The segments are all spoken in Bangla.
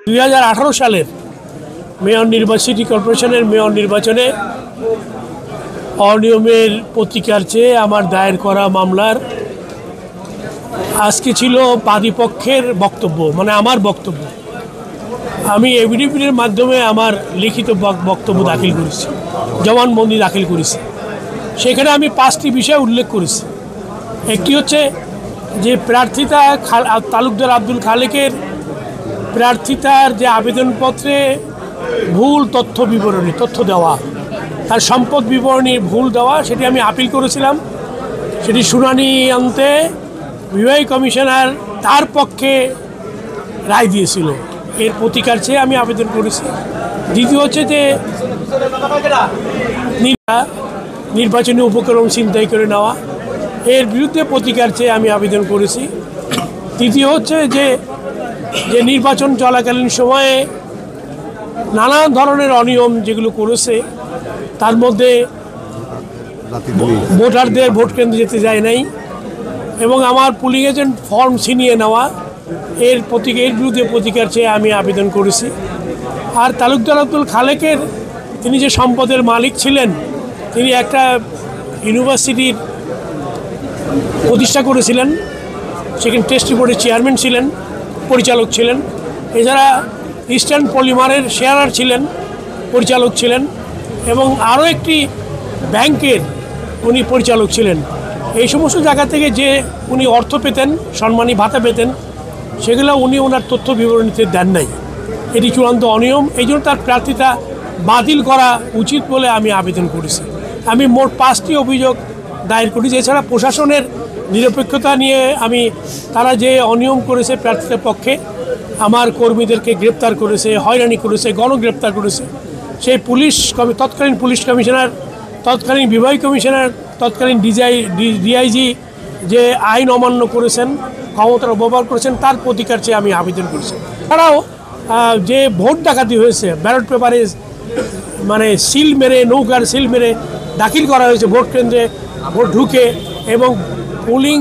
2018 সালের মেয়র সিটি কর্পোরেশনের মেয়র নির্বাচনে অনিয়মের প্রতিকার চেয়ে আমার দায়ের করা মামলার আজকে ছিল বাদীপক্ষের বক্তব্য, মানে আমার বক্তব্য। আমি এফিডেভিটের মাধ্যমে আমার লিখিত বক্তব্য দাখিল করেছি, জবানবন্দি দাখিল করেছি। সেখানে আমি 5টি বিষয় উল্লেখ করেছি। একটি হচ্ছে যে প্রার্থিতা তালুকদার আব্দুল খালেকের প্রার্থিতার যে আবেদনপত্রে ভুল তথ্য দেওয়া, তার সম্পদ বিবরণী ভুল দেওয়া, সেটি আমি আপিল করেছিলাম। সেটি শুনানি আনতে বিভাগীয় কমিশনার তার পক্ষে রায় দিয়েছিল। এর প্রতিকার চেয়ে আমি আবেদন করেছি। দ্বিতীয় হচ্ছে যে নির্বাচনী উপকরণ ছিনতাই করে নেওয়া, এর বিরুদ্ধে প্রতিকার চেয়ে আমি আবেদন করেছি। তৃতীয় হচ্ছে যে নির্বাচন চলাকালীন সময়ে নানান ধরনের অনিয়ম যেগুলো করেছে, তার মধ্যে ভোটারদের ভোট কেন্দ্রে যেতে যায় নাই এবং আমার পুলিং এজেন্ট ফর্ম ছিনিয়ে নেওয়া, এর বিরুদ্ধে প্রতিকার চেয়ে আমি আবেদন করেছি। আর তালুকদার আব্দুল খালেকের তিনি যে সম্পদের মালিক ছিলেন, তিনি একটা ইউনিভার্সিটির প্রতিষ্ঠা করেছিলেন, সেখানে টেস্টি বোর্ডের চেয়ারম্যান ছিলেন, পরিচালক ছিলেন। এছাড়া ইস্টার্ন পলিমারের শেয়ারার ছিলেন, পরিচালক ছিলেন, এবং আরও একটি ব্যাংকের উনি পরিচালক ছিলেন। এই সমস্ত জায়গা থেকে যে উনি অর্থ পেতেন, সম্মানী ভাতা পেতেন, সেগুলো উনি ওনার তথ্য বিবরণীতে দেন নাই। এটি চূড়ান্ত অনিয়ম। এই জন্য তার প্রার্থিতা বাতিল করা উচিত বলে আমি আবেদন করেছি। আমি মোট 5টি অভিযোগ দায়ের করেছি। এছাড়া প্রশাসনের নিরপেক্ষতা নিয়ে তারা যে অনিয়ম করেছে প্রার্থীদের পক্ষে, আমার কর্মীদেরকে গ্রেপ্তার করেছে, হয়রানি করেছে, গণগ্রেপ্তার করেছে, সেই তৎকালীন পুলিশ কমিশনার, তৎকালীন বিভাগীয় কমিশনার, তৎকালীন ডিআইজি যে আইন অমান্য করেছেন, ক্ষমতার অপব্যবহার করেছেন, তার প্রতিকার চেয়ে আমি আবেদন করেছি। এছাড়াও যে ভোট ডাকাতি হয়েছে, ব্যালট পেপারে মানে সিল মেরে, নৌকার সিল মেরে দাখিল করা হয়েছে ভোট কেন্দ্রে, ভোট ঢুকে এবং পোলিং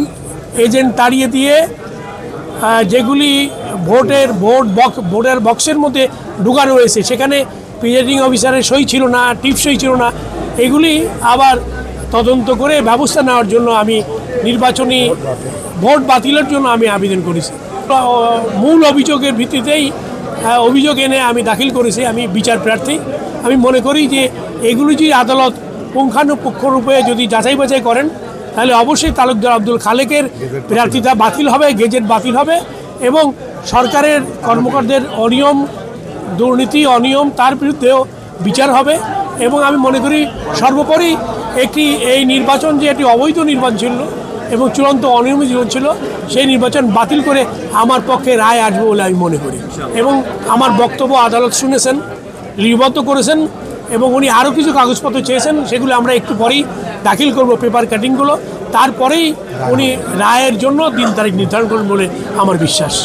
এজেন্ট তাড়িয়ে দিয়ে যেগুলি ভোটের বক্সের মধ্যে ঢুকানো হয়েছে, সেখানে প্রিজাইডিং অফিসারের সই ছিল না, টিপ সই ছিল না, এগুলি আবার তদন্ত করে ব্যবস্থা নেওয়ার জন্য আমি নির্বাচনী ভোট বাতিলের জন্য আমি আবেদন করেছি। মূল অভিযোগের ভিত্তিতেই অভিযোগ এনে আমি দাখিল করেছি। আমি বিচার প্রার্থী। আমি মনে করি যে এগুলি যদি আদালত পুঙ্খানুপুঙ্খরূপে যদি যাচাই বাছাই করেন, তাহলে অবশ্যই তালুকদার আব্দুল খালেকের প্রার্থিতা বাতিল হবে, গেজেট বাতিল হবে এবং সরকারের কর্মকর্তাদের দুর্নীতি অনিয়ম তার বিরুদ্ধেও বিচার হবে। এবং আমি মনে করি সর্বোপরি এই নির্বাচন যে একটি অবৈধ নির্বাচন ছিল এবং চূড়ান্ত অনিয়মিত ছিল, সেই নির্বাচন বাতিল করে আমার পক্ষে রায় আসবে বলে আমি মনে করি। এবং আমার বক্তব্য আদালত শুনেছেন, লিপিবদ্ধ করেছেন এবং উনি আরও কিছু কাগজপত্র চেয়েছেন, সেগুলো আমরা একটু পরেই দাখিল করব, পেপার কাটিংগুলো। তারপরেই উনি রায়ের জন্য দিন তারিখ নির্ধারণ করবেন বলে আমার বিশ্বাস।